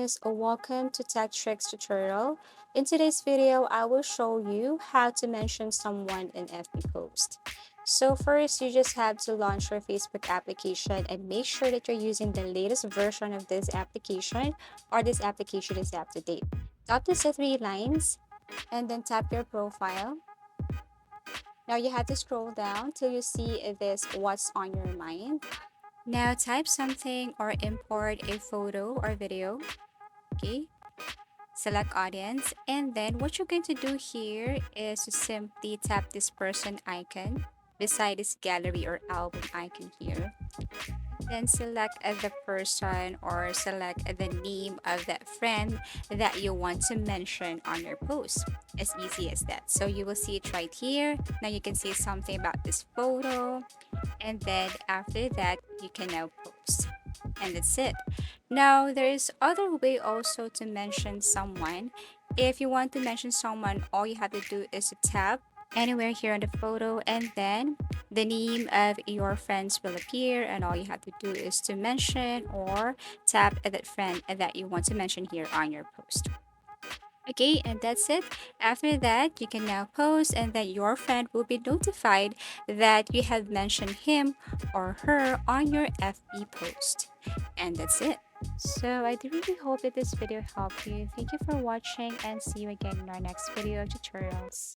guys, welcome to Tech Tricks tutorial. In today's video, I will show you how to mention someone in FB post. So first, you just have to launch your Facebook application and make sure that you're using the latest version of this application or this application is up to date. Tap the three lines and then tap your profile. Now you have to scroll down till you see this what's on your mind. Now type something or import a photo or video. Okay, select audience, and then what you're going to do here is to simply tap this person icon beside this gallery or album icon here. Then select the person or select the name of that friend that you want to mention on your post. As easy as that. So you will see it right here. Now you can see something about this photo, and then after that you can now post, and that's it. Now there is other way also to mention someone. If you want to mention someone, all you have to do is to tap anywhere here on the photo, and then the name of your friends will appear, and all you have to do is to mention or tap at that friend that you want to mention here on your post. Okay, and that's it. After that, you can now post, and then your friend will be notified that you have mentioned him or her on your FB post. And that's it. So I do really hope that this video helped you. Thank you for watching, and see you again in our next video tutorials.